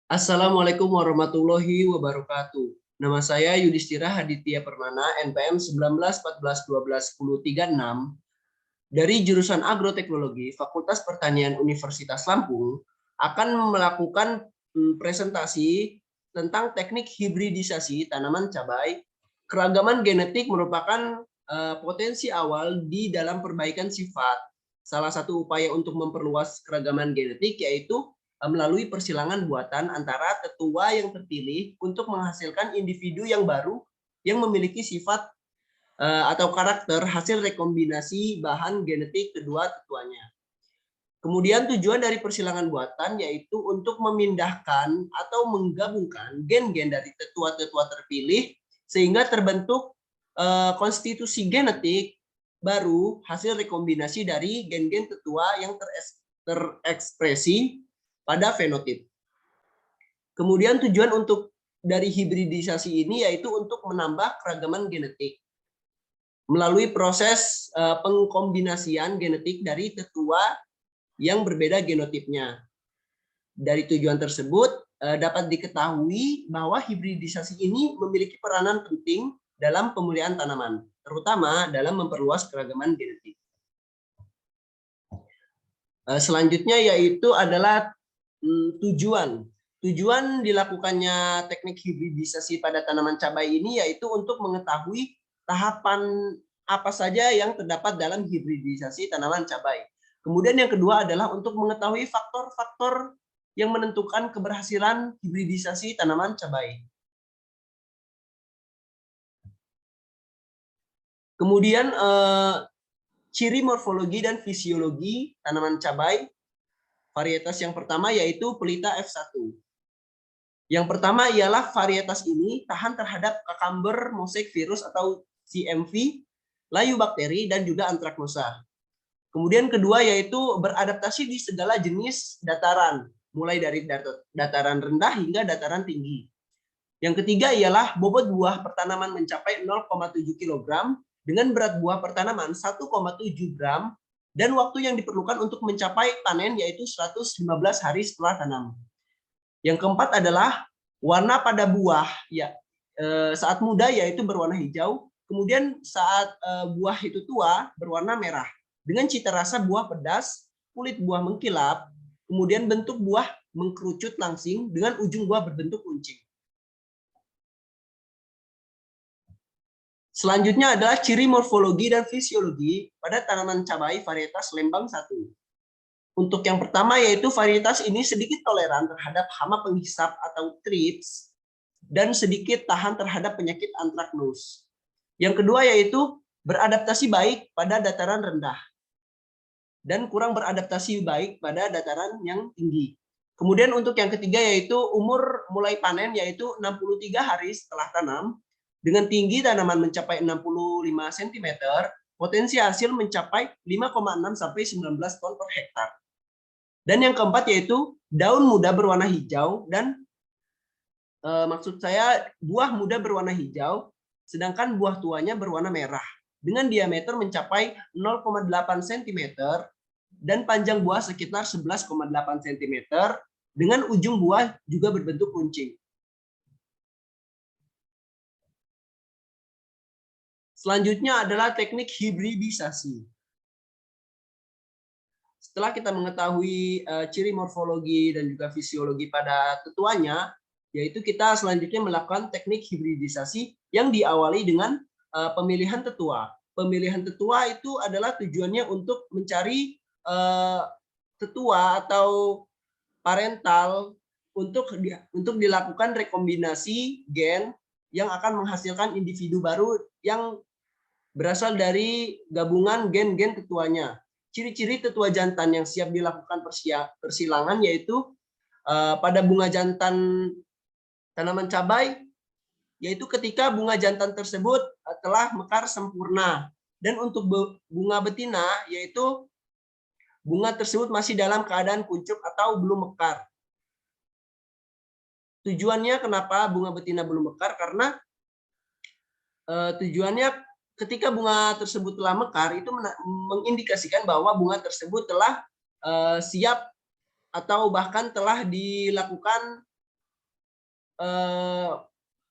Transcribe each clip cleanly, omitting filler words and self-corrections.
Assalamualaikum warahmatullahi wabarakatuh. Nama saya Yudhistira Haditya Permana, NPM 1914121036 dari jurusan Agroteknologi Fakultas Pertanian Universitas Lampung akan melakukan presentasi tentang teknik hibridisasi tanaman cabai. Keragaman genetik merupakan potensi awal di dalam perbaikan sifat. Salah satu upaya untuk memperluas keragaman genetik yaitu melalui persilangan buatan antara tetua yang terpilih untuk menghasilkan individu yang baru yang memiliki sifat atau karakter hasil rekombinasi bahan genetik kedua tetuanya. Kemudian tujuan dari persilangan buatan yaitu untuk memindahkan atau menggabungkan gen-gen dari tetua-tetua terpilih sehingga terbentuk konstitusi genetik baru hasil rekombinasi dari gen-gen tetua yang terekspresi pada fenotip. Kemudian tujuan untuk dari hibridisasi ini yaitu untuk menambah keragaman genetik melalui proses pengkombinasian genetik dari tetua yang berbeda genotipnya. Dari tujuan tersebut dapat diketahui bahwa hibridisasi ini memiliki peranan penting dalam pemulihan tanaman, terutama dalam memperluas keragaman genetik. Selanjutnya yaitu adalah tujuan. Tujuan dilakukannya teknik hibridisasi pada tanaman cabai ini yaitu untuk mengetahui tahapan apa saja yang terdapat dalam hibridisasi tanaman cabai. Kemudian yang kedua adalah untuk mengetahui faktor-faktor yang menentukan keberhasilan hibridisasi tanaman cabai. Kemudian ciri morfologi dan fisiologi tanaman cabai. Varietas yang pertama yaitu Pelita F1. Yang pertama ialah varietas ini tahan terhadap Cucumber mosaic virus atau CMV, layu bakteri, dan juga antraknosa. Kemudian kedua yaitu beradaptasi di segala jenis dataran, mulai dari dataran rendah hingga dataran tinggi. Yang ketiga ialah bobot buah pertanaman mencapai 0,7 kg dengan berat buah pertanaman 1,7 gram dan waktu yang diperlukan untuk mencapai panen yaitu 115 hari setelah tanam. Yang keempat adalah warna pada buah ya saat muda yaitu berwarna hijau, kemudian saat buah itu tua berwarna merah dengan cita rasa buah pedas, kulit buah mengkilap, kemudian bentuk buah mengkerucut langsing dengan ujung buah berbentuk runcing. Selanjutnya adalah ciri morfologi dan fisiologi pada tanaman cabai varietas Lembang 1. Untuk yang pertama yaitu varietas ini sedikit toleran terhadap hama penghisap atau thrips dan sedikit tahan terhadap penyakit antraknus. Yang kedua yaitu beradaptasi baik pada dataran rendah dan kurang beradaptasi baik pada dataran yang tinggi. Kemudian untuk yang ketiga yaitu umur mulai panen yaitu 63 hari setelah tanam dengan tinggi tanaman mencapai 65 cm, potensi hasil mencapai 5,6 sampai 19 ton per hektar. Dan yang keempat yaitu daun muda berwarna hijau dan maksud saya buah muda berwarna hijau sedangkan buah tuanya berwarna merah dengan diameter mencapai 0,8 cm dan panjang buah sekitar 11,8 cm dengan ujung buah juga berbentuk runcing. Selanjutnya adalah teknik hibridisasi. Setelah kita mengetahui ciri morfologi dan juga fisiologi pada tetuanya, yaitu kita selanjutnya melakukan teknik hibridisasi yang diawali dengan pemilihan tetua. Pemilihan tetua itu adalah tujuannya untuk mencari tetua atau parental untuk dilakukan rekombinasi gen yang akan menghasilkan individu baru yang berasal dari gabungan gen-gen tetuanya. Ciri-ciri tetua jantan yang siap dilakukan persilangan yaitu pada bunga jantan tanaman cabai, yaitu ketika bunga jantan tersebut telah mekar sempurna. Dan untuk bunga betina, yaitu bunga tersebut masih dalam keadaan kuncup atau belum mekar. Tujuannya kenapa bunga betina belum mekar? Karena tujuannya ketika bunga tersebut telah mekar, itu mengindikasikan bahwa bunga tersebut telah siap atau bahkan telah dilakukan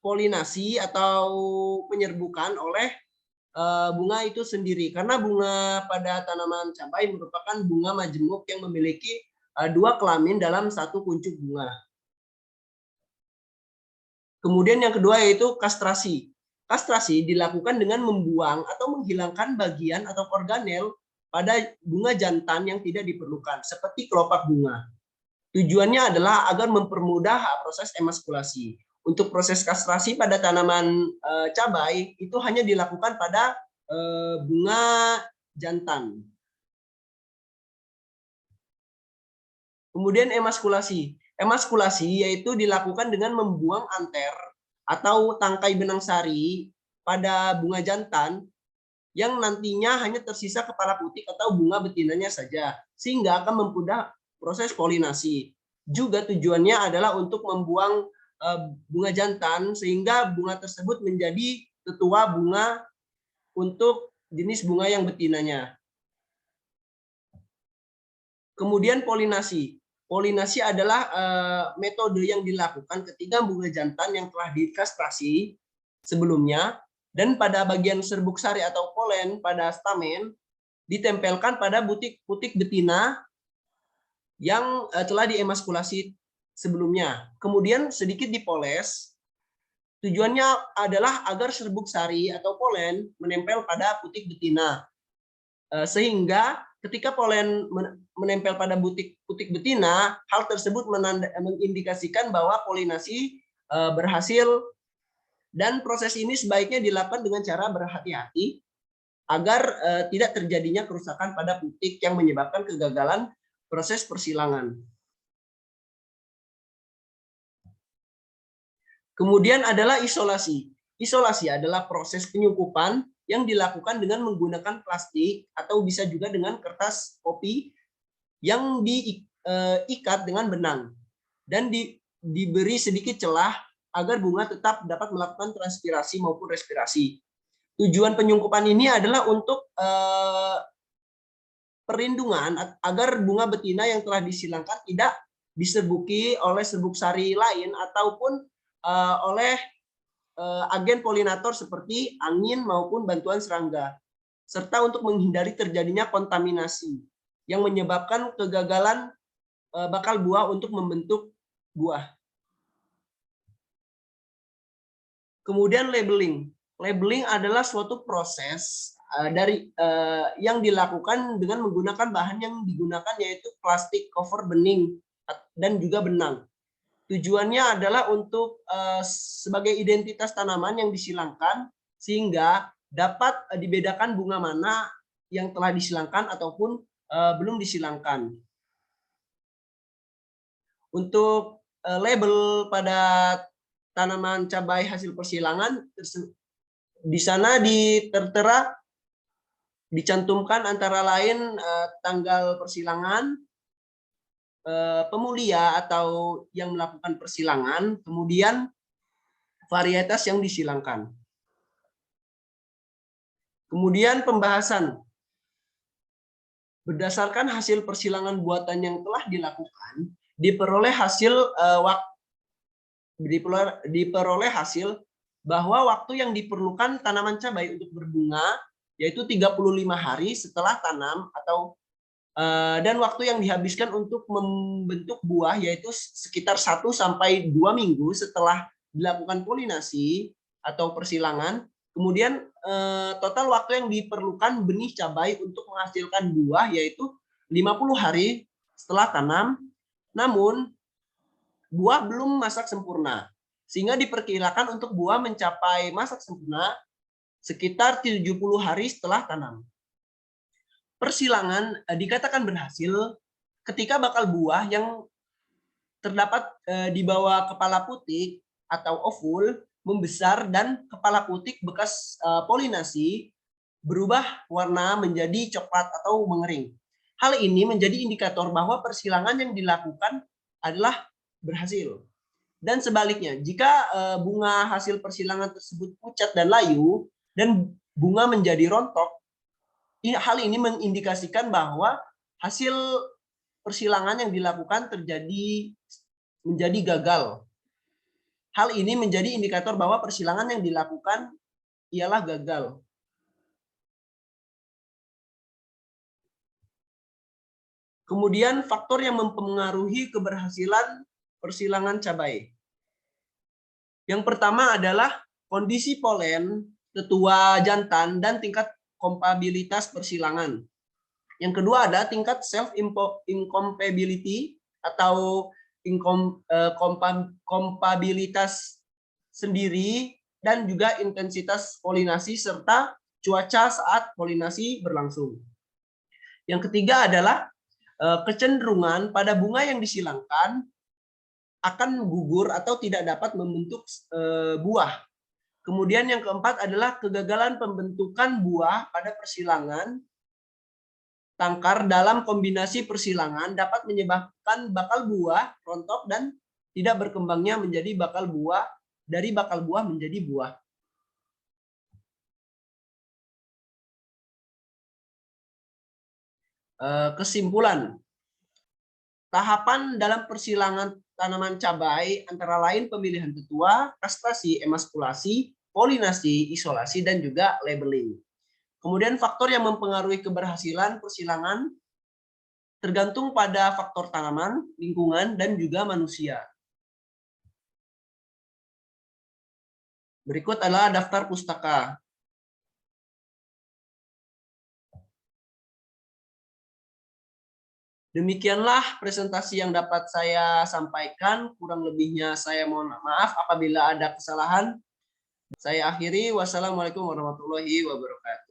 polinasi atau penyerbukan oleh bunga itu sendiri. Karena bunga pada tanaman cabai merupakan bunga majemuk yang memiliki dua kelamin dalam satu kuncup bunga. Kemudian yang kedua yaitu kastrasi. Kastrasi dilakukan dengan membuang atau menghilangkan bagian atau organel pada bunga jantan yang tidak diperlukan, seperti kelopak bunga. Tujuannya adalah agar mempermudah proses emaskulasi. Untuk proses kastrasi pada tanaman cabai itu hanya dilakukan pada bunga jantan. Kemudian emaskulasi. Emaskulasi yaitu dilakukan dengan membuang anter atau tangkai benang sari pada bunga jantan yang nantinya hanya tersisa kepala putik atau bunga betinanya saja, sehingga akan mempermudah proses polinasi. Juga tujuannya adalah untuk membuang bunga jantan sehingga bunga tersebut menjadi tetua bunga untuk jenis bunga yang betinanya. Kemudian polinasi. Polinasi adalah metode yang dilakukan ketika bunga jantan yang telah dikastrasi sebelumnya dan pada bagian serbuk sari atau polen pada stamen ditempelkan pada putik betina yang telah diemaskulasi sebelumnya. Kemudian sedikit dipoles. Tujuannya adalah agar serbuk sari atau polen menempel pada putik betina. Sehingga ketika polen menempel pada putik betina, hal tersebut mengindikasikan bahwa polinasi berhasil, dan proses ini sebaiknya dilakukan dengan cara berhati-hati agar tidak terjadinya kerusakan pada putik yang menyebabkan kegagalan proses persilangan. Kemudian adalah isolasi. Isolasi adalah proses penyungkupan yang dilakukan dengan menggunakan plastik atau bisa juga dengan kertas kopi yang diikat dengan benang dan diberi sedikit celah agar bunga tetap dapat melakukan transpirasi maupun respirasi. Tujuan penyungkupan ini adalah untuk perlindungan agar bunga betina yang telah disilangkan tidak diserbuki oleh serbuk sari lain ataupun oleh agen polinator seperti angin maupun bantuan serangga, serta untuk menghindari terjadinya kontaminasi yang menyebabkan kegagalan bakal buah untuk membentuk buah. Kemudian labeling. Labeling adalah suatu proses yang dilakukan dengan menggunakan bahan yang digunakan yaitu plastik cover bening dan juga benang. Tujuannya adalah untuk sebagai identitas tanaman yang disilangkan sehingga dapat dibedakan bunga mana yang telah disilangkan ataupun belum disilangkan. Untuk label pada tanaman cabai hasil persilangan, di sana tertera dicantumkan antara lain tanggal persilangan, pemulia atau yang melakukan persilangan, kemudian varietas yang disilangkan. Kemudian pembahasan. Berdasarkan hasil persilangan buatan yang telah dilakukan, diperoleh hasil bahwa waktu yang diperlukan tanaman cabai untuk berbunga yaitu 35 hari setelah tanam dan waktu yang dihabiskan untuk membentuk buah yaitu sekitar 1 sampai 2 minggu setelah dilakukan polinasi atau persilangan. Kemudian total waktu yang diperlukan benih cabai untuk menghasilkan buah yaitu 50 hari setelah tanam, namun buah belum masak sempurna. Sehingga diperkirakan untuk buah mencapai masak sempurna sekitar 70 hari setelah tanam. Persilangan dikatakan berhasil ketika bakal buah yang terdapat di bawah kepala putik atau ovul membesar dan kepala putik bekas polinasi berubah warna menjadi coklat atau mengering. Hal ini menjadi indikator bahwa persilangan yang dilakukan adalah berhasil. Dan sebaliknya, jika bunga hasil persilangan tersebut pucat dan layu dan bunga menjadi rontok, hal ini mengindikasikan bahwa hasil persilangan yang dilakukan menjadi gagal. Hal ini menjadi indikator bahwa persilangan yang dilakukan ialah gagal. Kemudian faktor yang mempengaruhi keberhasilan persilangan cabai. Yang pertama adalah kondisi polen, tetua jantan, dan tingkat kompabilitas persilangan. Yang kedua ada tingkat self incompatibility atau kompabilitas sendiri, dan juga intensitas polinasi serta cuaca saat polinasi berlangsung. Yang ketiga adalah kecenderungan pada bunga yang disilangkan akan gugur atau tidak dapat membentuk buah. Kemudian yang keempat adalah kegagalan pembentukan buah pada persilangan tangkar dalam kombinasi persilangan dapat menyebabkan bakal buah rontok dan tidak berkembangnya menjadi bakal buah, dari bakal buah menjadi buah. Kesimpulan, tahapan dalam persilangan tanaman cabai antara lain pemilihan tetua, kastrasi, emaskulasi, polinasi, isolasi, dan juga labeling. Kemudian faktor yang mempengaruhi keberhasilan persilangan tergantung pada faktor tanaman, lingkungan, dan juga manusia. Berikut adalah daftar pustaka. Demikianlah presentasi yang dapat saya sampaikan. Kurang lebihnya saya mohon maaf apabila ada kesalahan. Saya akhiri. Wassalamualaikum warahmatullahi wabarakatuh.